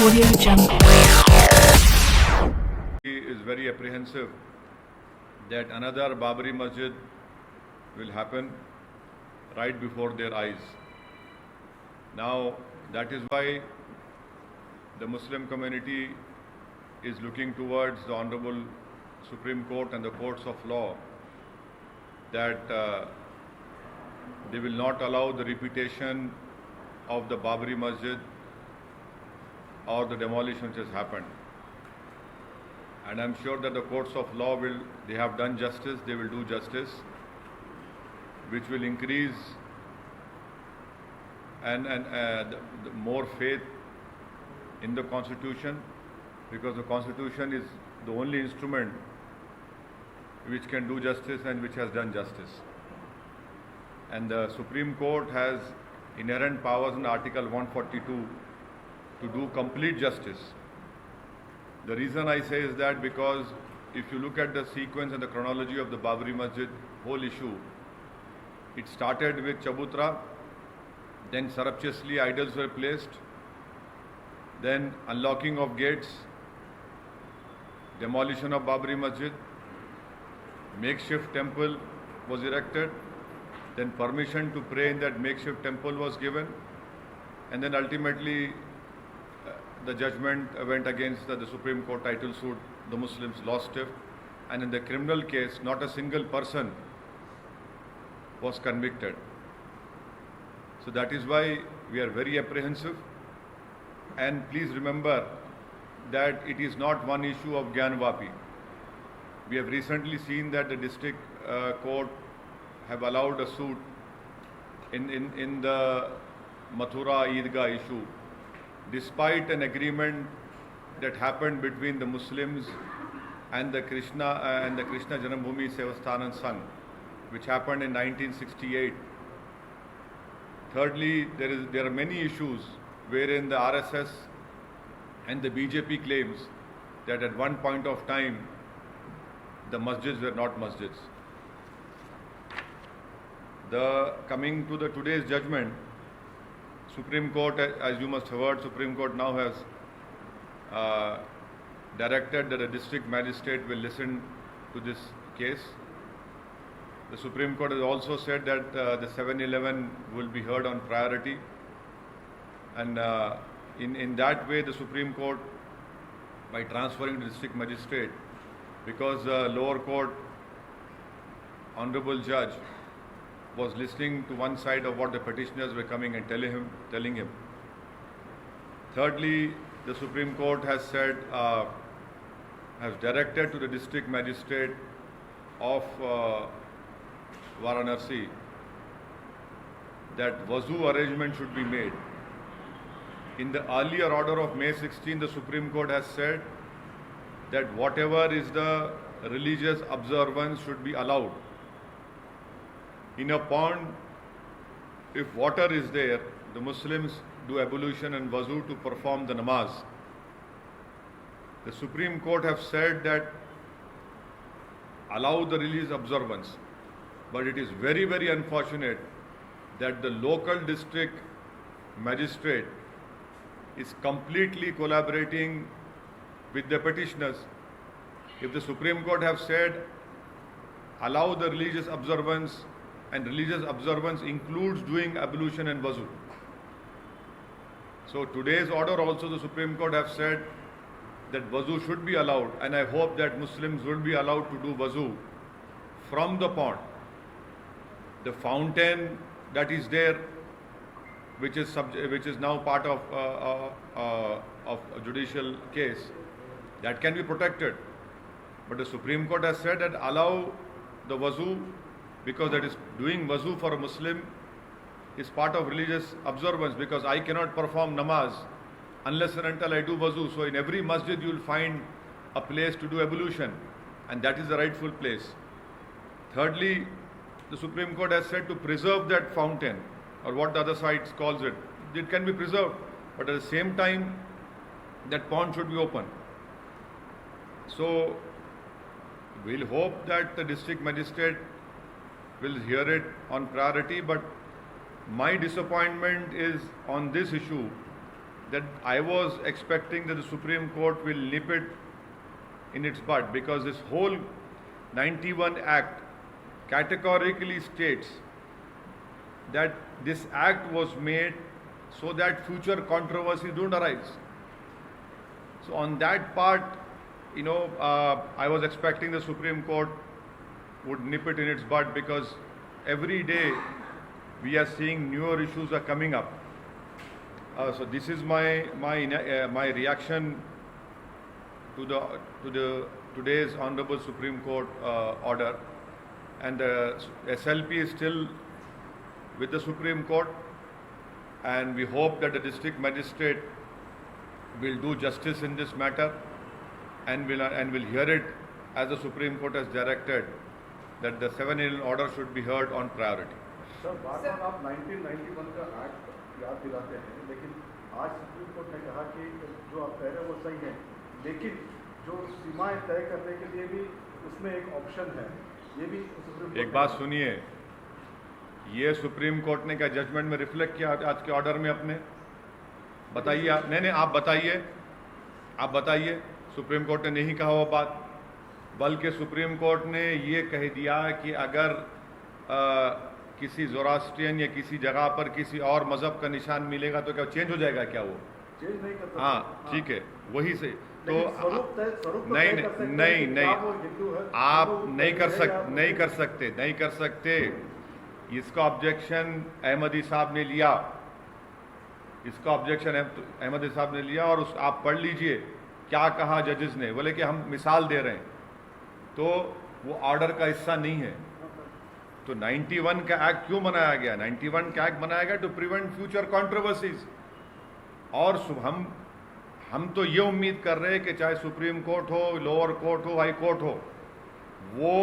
He is very apprehensive that another Babri Masjid will happen right before their eyes. Now, that is why the Muslim community is looking towards the Honorable Supreme Court and the courts of law that they will not allow the repetition of the Babri Masjid or the demolition which has happened. And I'm sure that the courts of law they have done justice, they will do justice, which will increase the more faith in the Constitution, because the Constitution is the only instrument which can do justice and which has done justice. And the Supreme Court has inherent powers in Article 142 to do complete justice. The reason I say is that because if you look at the sequence and the chronology of the Babri Masjid whole issue, it started with Chabutra, then surreptitiously idols were placed, then unlocking of gates, demolition of Babri Masjid, makeshift temple was erected, then permission to pray in that makeshift temple was given, and then ultimately the judgment went against the Supreme Court title suit. The Muslims lost it, and in the criminal case, not a single person was convicted. So that is why we are very apprehensive. And please remember that it is not one issue of Gyanvapi. We have recently seen that the district court have allowed a suit in the Mathura Eidgah issue, despite an agreement that happened between the Muslims and the Krishna Janambhumi Sevasthanan Sangh, which happened in 1968. Thirdly, there are many issues wherein the RSS and the BJP claims that at one point of time the masjids were not masjids. Coming to today's judgment, Supreme Court, as you must have heard, Supreme Court now has directed that a district magistrate will listen to this case. The Supreme Court has also said that the 7-11 will be heard on priority, and in that way the Supreme Court, by transferring to district magistrate, because the lower court honorable judge was listening to one side of what the petitioners were coming and telling him. Thirdly, the Supreme Court has said, has directed to the district magistrate of Varanasi that wazu arrangement should be made. In the earlier order of May 16, the Supreme Court has said that whatever is the religious observance should be allowed. In a pond, if water is there, the Muslims do ablution and wazu to perform the namaz. The Supreme Court have said that allow the religious observance, but it is very, very unfortunate that the local district magistrate is completely collaborating with the petitioners. If the Supreme Court have said allow the religious observance, and religious observance includes doing ablution and wazu. So today's order also the Supreme Court have said that wazu should be allowed, and I hope that Muslims will be allowed to do wazu from the pond. The fountain that is there, which is now part of a judicial case, that can be protected. But the Supreme Court has said that allow the wazu, because that is doing wazu for a Muslim is part of religious observance, because I cannot perform namaz unless and until I do wazu. So in every masjid you will find a place to do ablution, and that is the rightful place. Thirdly, the Supreme Court has said to preserve that fountain, or what the other side calls it. It can be preserved, but at the same time that pond should be open. So we'll hope that the district magistrate will hear it on priority, but my disappointment is on this issue that I was expecting that the Supreme Court will nip it in its bud, because this whole 91 Act categorically states that this act was made so that future controversies don't arise. So on that part, I was expecting the Supreme Court would nip it in its bud, because every day we are seeing newer issues are coming up. So this is my reaction to today's Honorable Supreme Court order, and the SLP is still with the Supreme Court, and we hope that the district magistrate will do justice in this matter and will hear it as the Supreme Court has directed, that the 7-year order should be heard on priority. Sir बार-बार आप 1991 का act याद दिलाते हैं, लेकिन आज supreme court ने कहा कि जो आप कह रहे हैं वो सही है, लेकिन जो सीमाएं तय करने के लिए भी उसमें एक ऑप्शन है, ये भी सुप्रीम कोर्ट। एक बात सुनिए, ये सुप्रीम कोर्ट ने क्या जजमेंट में रिफ्लेक्ट किया आज के ऑर्डर में अपने? बताइए आप। नहीं, आप बताइए। सुप्रीम कोर्ट ने नहीं कहा वो बात, बल्कि सुप्रीम कोर्ट ने ये कह दिया कि अगर किसी ज़ोरास्ट्रियन या किसी जगह पर किसी और मज़हब का निशान मिलेगा तो क्या चेंज हो जाएगा? क्या वो चेंज नहीं करता? हाँ, ठीक है, वही से तो नहीं, आप नहीं कर सकते। इसका ऑब्जेक्शन अहमदी साहब ने लिया, और आप पढ़ लीजिए क्या कहा जजेस ने। बोले कि हम मिसाल दे रहे हैं, तो वो ऑर्डर का हिस्सा नहीं है। तो 91 का एक्ट क्यों बनाया गया? 91 का एक्ट बनाया गया टू प्रिवेंट फ्यूचर कंट्रोवर्सीज। और हम तो ये उम्मीद कर रहे हैं कि चाहे सुप्रीम कोर्ट हो, लोअर कोर्ट हो, हाई कोर्ट हो, वो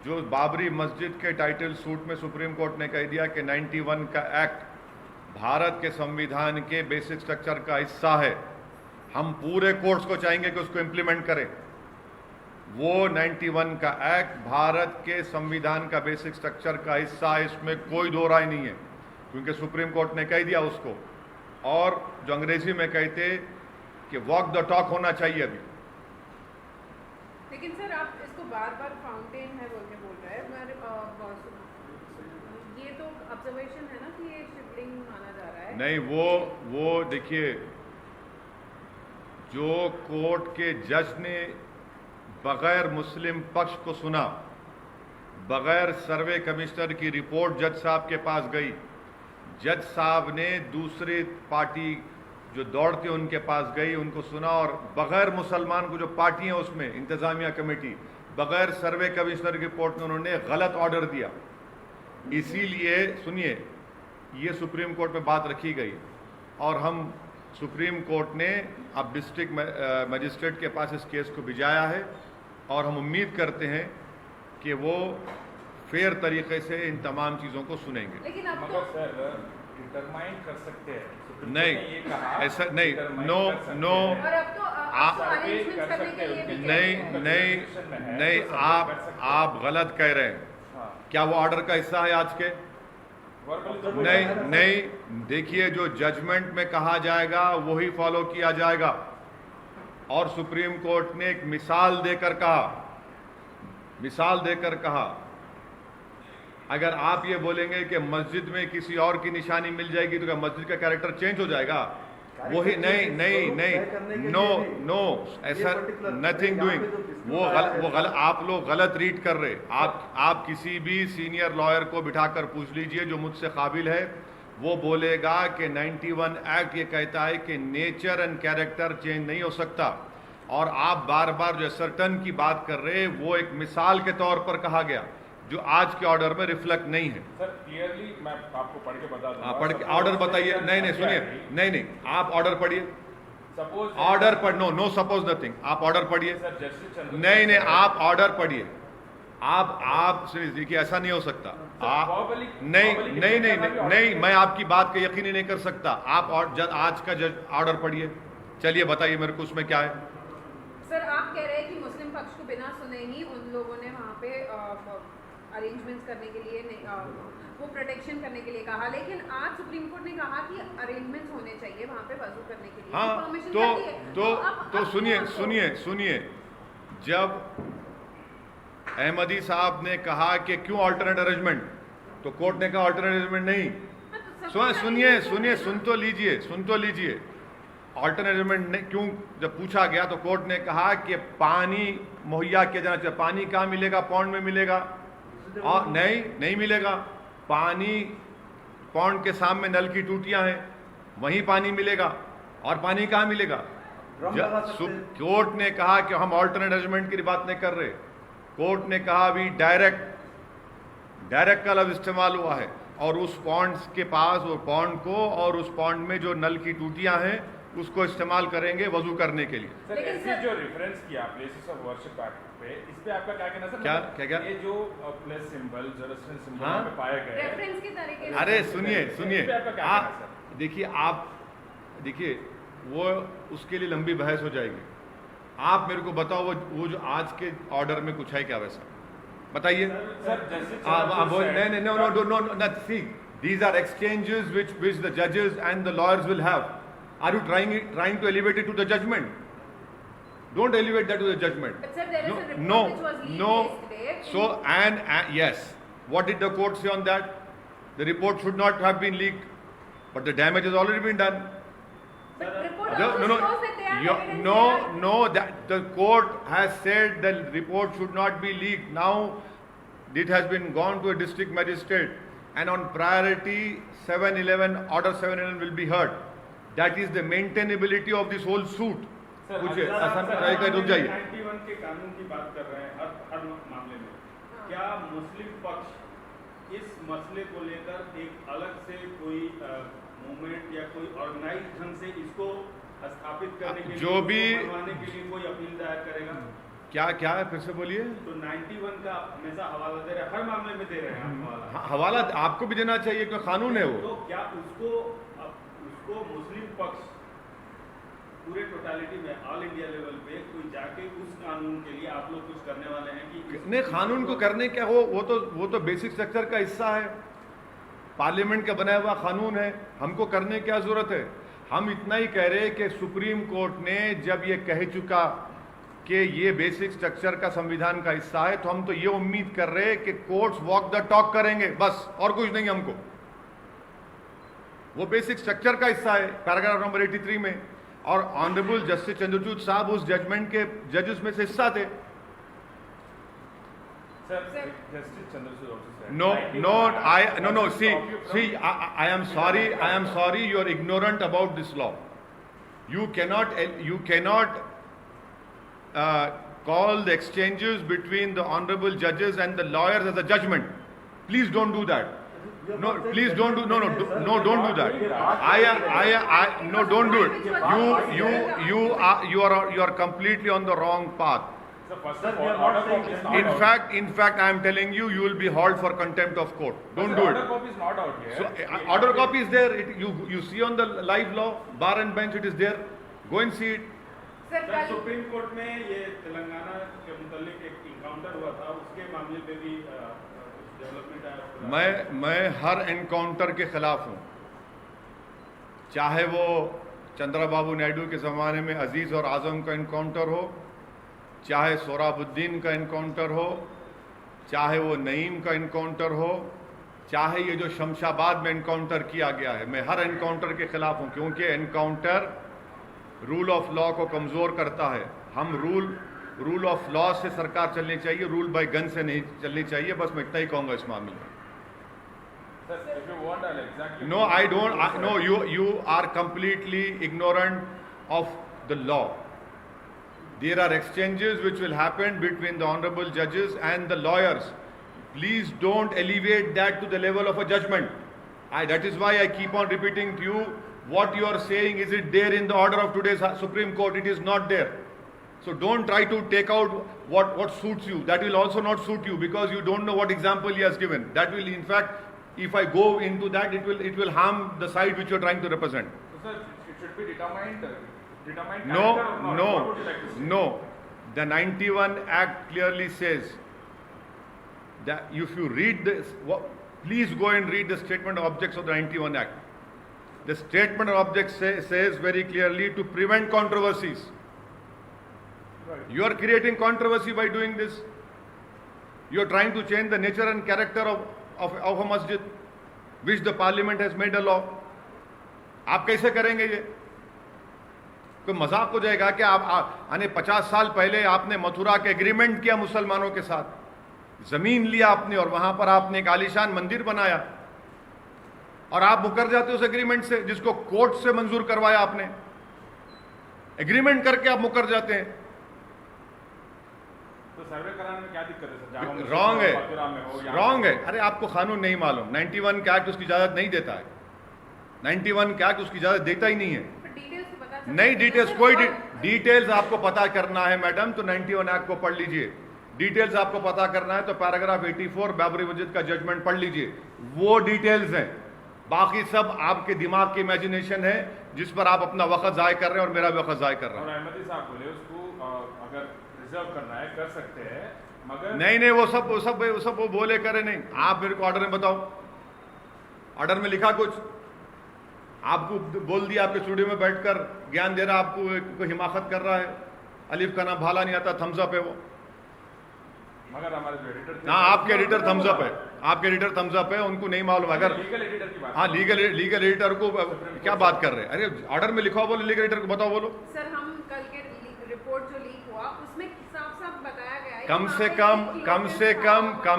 जो बाबरी मस्जिद के टाइटल सूट में सुप्रीम कोर्ट ने कह दिया कि 91 का एक्ट भारत के संविधान के बेसिक स्ट्रक्चर का हिस्सा है, हम पूरे कोर्ट्स को चाहेंगे कि उसको इम्प्लीमेंट करें। वो 91 का एक्ट भारत के संविधान का बेसिक स्ट्रक्चर का हिस्सा है, इसमें कोई दो राय नहीं है, क्योंकि सुप्रीम कोर्ट ने कह दिया उसको। और जो अंग्रेजी में कहते कि वॉक द टॉक होना चाहिए अभी। लेकिन सर आप इसको बार-बार फाउंटेन है बोल रहे हैं, ये तो ऑब्जर्वेशन है ना कि ये शिवलिंग माना जा रहा है। नहीं, वो देखिए, जो कोर्ट के जज ने बगैर मुस्लिम पक्ष को सुना, बगैर सर्वे कमिश्नर की रिपोर्ट जज साहब के पास गई, जज साहब ने दूसरी पार्टी जो दौड़ते उनके पास गई, उनको सुना, और बगैर मुसलमान को जो पार्टी है उसमें इंतजामिया कमेटी, बगैर सर्वे कमिश्नर की रिपोर्ट में उन्होंने गलत ऑर्डर दिया। इसीलिए सुनिए, ये सुप्रीम कोर्ट में बात रखी गई, और हम सुप्रीम कोर्ट ने अब डिस्ट्रिक्ट मजिस्ट्रेट के पास इस केस को भिजाया है, और हम उम्मीद करते हैं कि वो फेयर तरीके से इन तमाम चीज़ों को सुनेंगे। लेकिन अब तो सर डिटरमाइन कर सकते हैं, नहीं, ऐसा नहीं, नो, और अब तो आप नहीं, आप गलत कह रहे हैं। क्या वो ऑर्डर का हिस्सा है आज के? नहीं, देखिए, जो जजमेंट में कहा जाएगा वही फॉलो किया जाएगा। और सुप्रीम कोर्ट ने एक मिसाल देकर कहा, अगर आप ये बोलेंगे कि मस्जिद में किसी और की निशानी मिल जाएगी तो क्या मस्जिद का कैरेक्टर चेंज हो जाएगा? वही नहीं, नो, ऐसा नथिंग डूइंग। वो गलत, आप लोग गलत रीड कर रहे। आप किसी भी सीनियर लॉयर को बिठाकर पूछ लीजिए जो मुझसे काबिल है, वो बोलेगा कि 91 एक्ट ये कहता है कि नेचर एंड कैरेक्टर चेंज नहीं हो सकता। और आप बार बार जो सर्टन की बात कर रहे हैं, वो एक मिसाल के तौर पर कहा गया, जो आज के ऑर्डर में रिफ्लेक्ट नहीं है। सर क्लियरली मैं आपको पढ़ के बता दूंगा। आप पढ़ के ऑर्डर बताइए। नहीं, सुनिए, नहीं, आप ऑर्डर पढ़िए। सपोज ऑर्डर पढ़, नो सपोज नथिंग, आप ऑर्डर पढ़िए। नहीं, आप ऑर्डर पढ़िए। आप देखिए, ऐसा नहीं हो सकता। आप नहीं, मैं आपकी बात का यकीन ही नहीं कर सकता। आप आज का ऑर्डर पढ़िए। चलिए बताइए मेरे को उसमें क्या है। सर आप कह रहे हैं कि मुस्लिम पक्ष को बिना सुने ही उन लोगों ने वहाँ पे अरेंजमेंट्स करने के लिए वो प्रोटेक्शन करने के लिए कहा, लेकिन आज सुप्रीम कोर्ट ने कहा कि अरेंजमेंट्स होने चाहिए वहाँ पे वजू करने के लिए। हाँ, परमिशन तो कर दी है। तो अब तो सुनिए तो- सुनिए सुनिए, जब अहमदी साहब ने कहा कि क्यों अल्टरनेट अरेंजमेंट, तो कोर्ट ने कहा अल्टरनेट अरेंजमेंट नहीं। हाँ, तो सब सुनिए arrangement सुनिए, है ना। सुन तो लीजिए। अल्टरनेट अरेंजमेंट ने क्यों जब पूछा गया तो कोर्ट ने कहा कि पानी मुहैया किया जाना चाहिए। पानी कहाँ मिलेगा? पौंड में मिलेगा? और नहीं मिलेगा। पानी पौंड के सामने नल की टूटियां हैं, वहीं पानी मिलेगा। और पानी कहाँ मिलेगा? कोर्ट ने कहा कि हम अल्टरनेट अरेंजमेंट की बात नहीं कर रहे। कोर्ट ने कहा अभी डायरेक्ट का लफ्ज इस्तेमाल हुआ है, और उस पॉन्ड के पास, वो पॉन्ड को और उस पॉन्ड में जो नल की टूटियां हैं उसको इस्तेमाल करेंगे वजू करने के लिए। सर लेकिन ऐसे सर- जो रेफरेंस किया प्लेसेस ऑफ वर्शिप एक्ट पे, इस पे आपका क्या कहना सर? क्या- मतलब क्या? ये जो प्लेस सिंबल जेरूसलम सिंबल हाँ? पे पाए गए, रेफरेंस के तरीके से- अरे सुनिए इस पे आपका क्या कहना है, सर? देखिए वो उसके लिए लंबी बहस हो जाएगी। आप मेरे को बताओ वो जो आज के ऑर्डर में कुछ है क्या वैसा, बताइए। सर जस्टिस नहीं, no, see, these are exchanges which the judges and the lawyers will have. Are you trying to elevate it to the judgment? Don't elevate that to the judgment. But sir, there is a report No, which was leaked no. yesterday. So, and yes, what did the court say on that? The report should not have been leaked, but the damage has already been done. But report No, also no, shows that they are no, evidence no, there. no, that the court has said the report should not be leaked. Now it has been gone to a district magistrate, and on priority 711, order 711 will be heard. That is the maintainability of this whole suit. Sir, कुछ sir, आसान sir, रहेगा, रुक जाइए। 91 के कानून की बात कर रहे हैं हर मामले में। क्या मुस्लिम पक्ष इस मसले को लेकर एक अलग से कोई मूवमेंट या कोई ऑर्गेनाइज ढंग से इसको स्थापित करने के जो लिए, भी- इसको मनवाने के लिए कोई अपील दायर करेगा? क्या है, फिर से बोलिए। तो 91 का हमेशा हवाला दे रहे हैं, हर मामले में दे रहे हैं आप हवाला। हवाला आपको भी देना चाहिए क्योंकि कानून है वो। तो क्या उसको मुस्लिम पक्ष पूरे टोटालिटी में ऑल इंडिया लेवल पे कोई जाके उस कानून के लिए आप लोग कुछ करने वाले हैं कि नहीं, कानून को करने क्या हो, वो तो बेसिक स्ट्रक्चर का हिस्सा है, पार्लियामेंट का बनाया हुआ कानून है। हमको करने क्या जरूरत है? हम इतना ही कह रहे हैं कि सुप्रीम कोर्ट ने जब ये कह चुका कि ये बेसिक स्ट्रक्चर का संविधान का हिस्सा है, तो हम तो ये उम्मीद कर रहे हैं कि कोर्ट्स वॉक द टॉक करेंगे, बस, और कुछ नहीं। हमको वो बेसिक स्ट्रक्चर का हिस्सा है, पैराग्राफ नंबर 83 में। और ऑनरेबल जस्टिस चंद्रचूड़ साहब उस जजमेंट के जजेस में से हिस्सा थे। Sir justice Chandrachud also said, No, 91 no. See, stop you from- I am sorry. You are ignorant about this law. You cannot call the exchanges between the honorable judges and the lawyers as a judgment. Please don't do that. No, please don't do. No, don't do that. No, don't do it. You are completely on the wrong path. Sir, first of all, order copy is not out. In fact, I am telling you, you will be hauled for contempt of court. Don't Sir, do order it. copy is not out yet. So, order copy is there. You see on the live law, bar and bench, it is there. Go and see it. Sir sir, कल supreme court में ये तेलंगाना के मुतालिक एक encounter हुआ था, उसके मामले पे भी डेवलपमेंट आया। मैं हर एनकाउंटर के खिलाफ हूँ, चाहे वो चंद्रबाबू नायडू के ज़माने में अजीज़ और आज़म का एनकाउंटर हो, चाहे सोहराबुद्दीन का एनकाउंटर हो, चाहे वो नईम का एनकाउंटर हो, चाहे ये जो शमशाबाद में एनकाउंटर किया गया है। मैं हर एनकाउंटर के खिलाफ हूँ, क्योंकि एनकाउंटर रूल ऑफ लॉ को कमज़ोर करता है। हम रूल ऑफ लॉ से सरकार चलनी चाहिए, रूल बाय गन से नहीं चलनी चाहिए। बस मैं इतना ही कहूँगा इस मामले में। Sir, if you want, I'll exactly. No, I don't. No, you are completely ignorant of the law. There are exchanges which will happen between the honorable judges and the lawyers. Please don't elevate that to the level of a judgment. That is why I keep on repeating to you, what you are saying, is it there in the order of today's Supreme Court? It is not there. So don't try to take out what suits you. That will also not suit you, because you don't know what example he has given. That will, in fact, if I go into that, it will harm the side which you are trying to represent. So, sir, it should be determined character or No, not? What would you like to say? no. The 91 Act clearly says that if you read this, Please go and read the statement of objects of the 91 Act. The statement of objects says very clearly to prevent controversies. Right. You are creating controversy by doing this. You are trying to change the nature and character of a masjid, which the parliament has made a law. आप कैसे करेंगे ये? कोई मजाक हो जाएगा कि आप 50 साल पहले आपने मथुरा के एग्रीमेंट किया मुसलमानों के साथ, जमीन लिया आपने और वहां पर आपने एक आलीशान मंदिर बनाया और आप मुकर जाते हो उस एग्रीमेंट से जिसको कोर्ट से मंजूर करवाया आपने। एग्रीमेंट करके आप मुकर जाते हैं। तो सर्वे कराने में क्या दिक्कत है सर? रॉन्ग है, मथुरा में हो या रॉन्ग है। अरे आपको कानून नहीं मालूम। 91 का एक्ट उसकी इजाजत नहीं देता है। 91 का एक्ट उसकी इजाजत देता ही नहीं है। डिटेल्स तो पता नहीं, डिटेल्स कोई डिटेल्स आपको पता करना है मैडम तो 91 एक्ट को पढ़ लीजिए। डिटेल्स आपको पता करना है तो पैराग्राफ 84 बाबरी मस्जिद का जजमेंट पढ़ लीजिए, वो डिटेल्स हैं। बाकी सब आपके दिमाग की इमेजिनेशन है जिस पर आप अपना वक्त जाय कर रहे हैं और मेरा भी वक्त जाय कर रहा और है। अहमदी साहब बोले उसको अगर रिजर्व करना है कर सकते हैं, मगर नहीं, वो सब वो बोले करे नहीं। आप मेरे को ऑर्डर में बताओ, ऑर्डर में लिखा कुछ? आपको बोल दिया आपके स्टूडियो में बैठकर ज्ञान दे रहा, आपको हिमाकत कर रहा है, अलिफ का नाम भाला नहीं आता, थम्स अप है वो। मगर हमारे जो एडिटर थे, हाँ, आपके एडिटर थम्स अप है, आपके एडिटर थम्स अप है, उनको नहीं मालूम। अगर लीगल एडिटर की बात, हाँ, लीगल एडिटर को क्या बात कर रहे हैं? अरे ऑर्डर में लिखा हो, बोलो लीगल एडिटर को बताओ, बोलो। सर हम कल के रिपोर्ट जो लीक हुआ उसमें साफ बताया गया है कम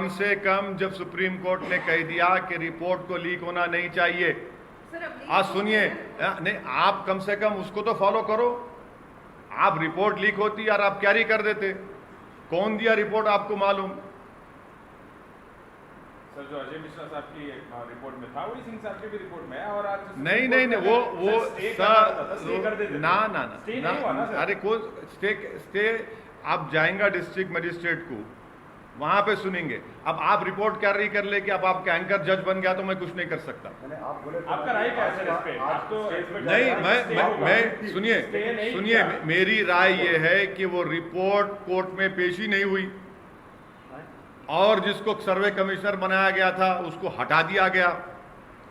से कम जब सुप्रीम कोर्ट ने कह दिया कि रिपोर्ट को लीक होना नहीं चाहिए, सर अब लीक आज हो सुनिए, गया है। नहीं आप कम से कम उसको तो फॉलो करो। आप रिपोर्ट लीक होती यार आप कैरी कर देते। कौन दिया रिपोर्ट आपको मालूम? सर जो अजय मिश्रा साहब की रिपोर्ट में था वही सिंह साहब की भी रिपोर्ट में है। और आज नहीं, वो स्टे कर देते थे। ना स्टे नहीं हुआ ना सर? अरे को स्टे आप जाएंगे डिस्ट्रिक्ट मजिस्ट्रेट को, वहां पे सुनेंगे। अब आप रिपोर्ट कैरी कर ले कि अब आपका एंकर जज बन गया तो मैं कुछ नहीं कर सकता। आप बोले आपका राय क्या है सर इस पे? आप तो नहीं, मैं सुनिए मेरी राय ये है कि वो रिपोर्ट कोर्ट में पेश ही नहीं हुई और जिसको सर्वे कमिश्नर बनाया गया था उसको हटा दिया गया।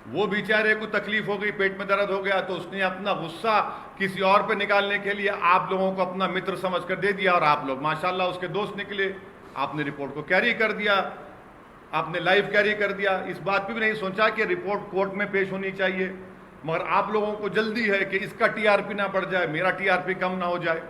वो बेचारे को तकलीफ हो गई, पेट में दर्द हो गया तो उसने अपना गुस्सा किसी और पे निकालने के लिए आप लोगों को अपना मित्र समझकर दे दिया और आप लोग माशाल्लाह उसके दोस्त निकले। आपने रिपोर्ट को कैरी कर दिया, आपने लाइव कैरी कर दिया। इस बात पे भी नहीं सोचा कि रिपोर्ट कोर्ट में पेश होनी चाहिए, मगर आप लोगों को जल्दी है कि इसका टीआरपी ना बढ़ जाए, मेरा टीआरपी कम ना हो जाए।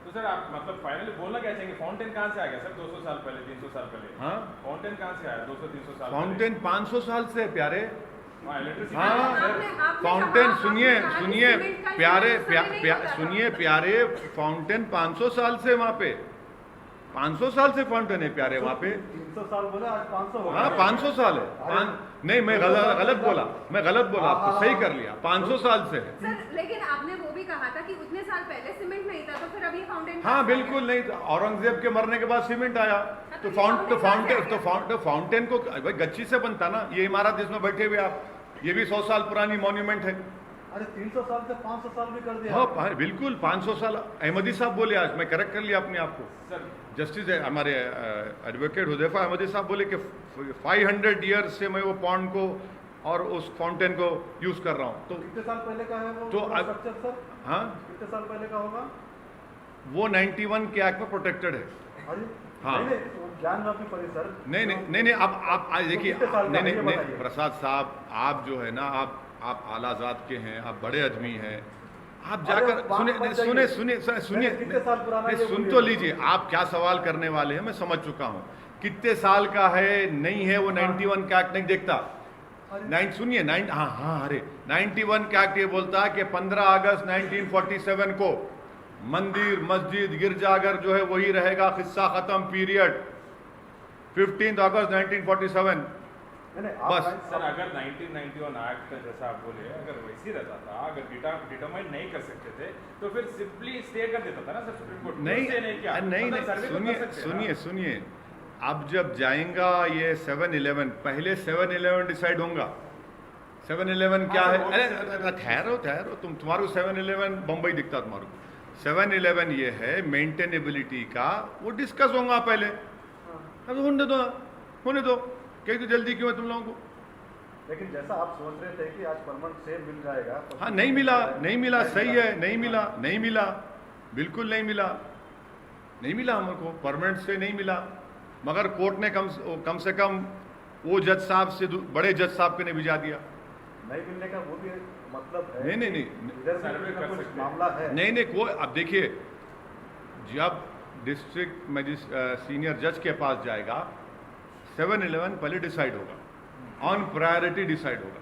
तो सर आप मतलब फाइनली बोलना क्या चाहेंगे? फाउंटेन कहाँ से आ गया सर 200 साल पहले, 300 साल पहले? हाँ, फाउंटेन कहाँ से आया 200-300 साल? फाउंटेन 500 साल से है प्यारे। इलेक्ट्रिसिटी हाँ, फाउंटेन सुनिए प्यारे, फाउंटेन 500 साल से वहां पे 500 साल से फाउंटेन है प्यारे वहां पे। 300 साल बोला, आज 500 हो गया। हाँ, 500 साल है। नहीं, मैं गलत बोला, आपको सही कर लिया, 500 साल से है। सर लेकिन आपने वो भी कहा था कि उतने साल पहले सीमेंट नहीं था तो फिर अब ये फाउंटेन हाँ, बिल्कुल नहीं, औरंगजेब के मरने के बाद सीमेंट आया तो फाउंटेन को भाई गच्ची से बनता ना। ये इमारत जिसमें बैठे हुए आप, ये भी 100 साल पुरानी मॉन्यूमेंट है। अरे 300 साल से 500 साल भी कर दिया। हाँ, बिल्कुल 500 साल। अहमदी साहब बोले, आज मैं करेक्ट कर लिया अपने आप को। सर जस्टिस हमारे एडवोकेट हुदैफा अहमदी साहब बोले कि 500 ईयर्स से मैं वो पॉन्ड को और उस फाउंटेन को यूज कर रहा हूँ। तो कितने साल पहले का है वो तो स्ट्रक्चर सर? हाँ, कितने साल पहले का होगा वो 91 के एक्ट में प्रोटेक्टेड है। अरे हाँ। नहीं, वो ज्ञानवापी परिसर नहीं, अब आप देखिए, कितने साल का है, ये नहीं, बताइए। प्रसाद साहब आप जो है ना, आप आला जात के हैं, आप बड़े आदमी हैं, आप जाकर अरे, बात मत सुनिए कितने साल पुराना नहीं, ये सुन बोलिए। तो लीजिए, आप क्या सवाल करने वाले हैं मैं समझ चुका हूं। कितने साल का है नहीं है वो 91 का एक्ट नहीं देखता। सुनिए, अरे 91 का एक्ट ये बोलता है कि 15 अगस्त 1947 को मंदिर, मस्जिद, गिरजाघर जो है वही रहेगा, किस्सा खत्म, पीरियड। 15 अगस्त 1947 बस। सर अगर 1991 एक्ट जैसा आप बोले अगर वैसी रहता था, अगर डिटरमाइन नहीं कर सकते थे तो फिर सिंपली स्टे कर देता था ना सर सुप्रीम कोर्ट? नहीं, सुनिए, अब जब जाएगा ये 7-11, पहले 7-11 डिसाइड होगा। 7-11 क्या है? अरे ठहरो, तुम्हारे को 7-11 बम्बई दिखता तुम्हारे को। 7-11 ये है मेंटेनेबिलिटी का, वो डिस्कस होगा पहले। अब होने दो, होने दो, कहीं तो जल्दी क्यों है तुम लोगों को? लेकिन जैसा आप सोच रहे थे कि आज परमानेंट स्टे मिल जाएगा, हाँ नहीं मिला, नहीं मिला, सही है, नहीं मिला, नहीं मिला, बिल्कुल नहीं मिला, नहीं मिला हमको परमानेंट स्टे नहीं मिला। मगर कोर्ट ने कम से कम वो जज साहब से बड़े जज साहब को ने भिजा दिया। नहीं मिलने का वो भी मतलब है। नहीं नहीं नहीं इधर भी कर कुछ सकते हैं। मामला है। नहीं नहीं कोई, अब देखिए जब डिस्ट्रिक्ट सीनियर जज के पास जाएगा 7-11 पहले डिसाइड होगा, ऑन प्रायोरिटी डिसाइड होगा।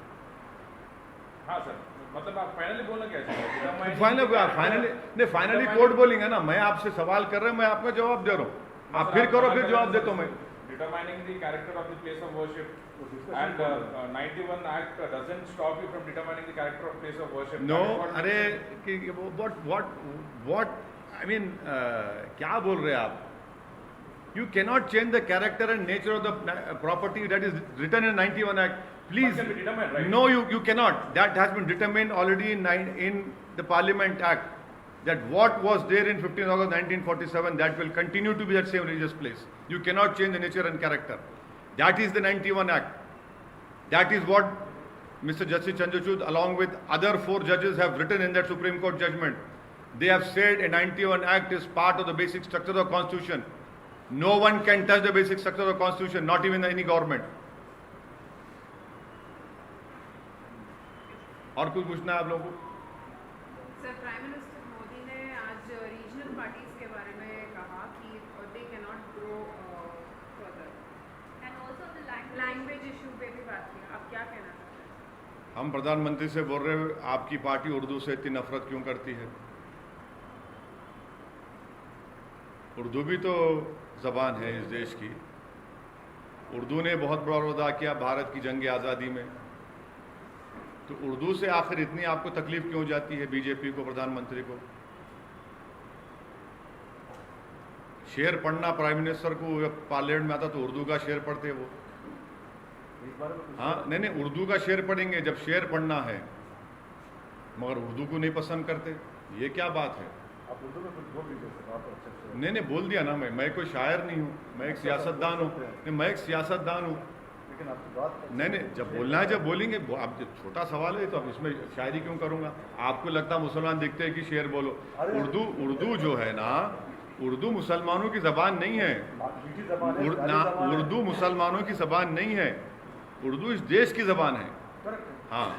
हाँ सर, मतलब आप फाइनली बोलना क्या चाहते फाइनली फाइनली कोर्ट बोलेंगे ना। मैं आपसे सवाल कर रहा हूं, मैं आपका जवाब दे रहा हूं, आप फिर करो, फिर जवाब देता हूं मैं। Determining the character of the place of worship and 91 Act doesn't stop you from determining the character of place of worship. No अरे what I mean क्या बोल रहे हैं आप? You cannot change the character and nature of the property that is written in 91 Act. Please, Can be determined, right? no, you cannot. That has been determined already in the Parliament Act. That what was there in 15 August 1947, that will continue to be that same religious place. You cannot change the nature and character. That is the 91 Act. That is what Mr. Justice Chandrachud, along with other 4 judges, have written in that Supreme Court judgment. They have said a 91 Act is part of the basic structure of the Constitution. No one can touch the basic structure of the Constitution, not even any government. और कुछ पूछना है आप लोगों को? Sir, prime minister Modi ने आज regional parties के बारे में कहा कि they can not grow further, and also the language issue पे भी बात की। आप क्या कहना चाहते हैं? हम प्रधानमंत्री से बोल रहे हैं, आपकी पार्टी उर्दू से इतनी नफरत क्यों करती है? उर्दू भी तो ज़बान है इस देश की। उर्दू ने बहुत बड़ा रोल अदा किया भारत की जंग आज़ादी में। तो उर्दू से आखिर इतनी आपको तकलीफ क्यों जाती है बीजेपी को, प्रधानमंत्री को? शेर पढ़ना प्राइम मिनिस्टर को जब पार्लियामेंट में आता तो उर्दू का शेर पढ़ते वो। हाँ नहीं, उर्दू का शेर पढ़ेंगे जब शेर पढ़ना है, मगर उर्दू को नहीं पसंद करते। ये क्या बात है? आप उर्दू में कुछ बोल दीजिए सर, आप अच्छे से। नहीं बोल दिया ना, मैं कोई शायर नहीं हूँ, मैं एक सियासतदान हूँ। नहीं, मैं एक सियासतदान हूँ। लेकिन आपकी बात नहीं, जब बोलना है जब बोलेंगे। आप जब छोटा सवाल है तो अब इसमें शायरी क्यों करूँगा? आपको लगता है मुसलमान दिखते हैं कि शेर बोलो। उर्दू जो है ना, उर्दू मुसलमानों की ज़बान नहीं है। उर्दू मुसलमानों की ज़बान नहीं है, उर्दू इस देश की ज़बान है। हाँ।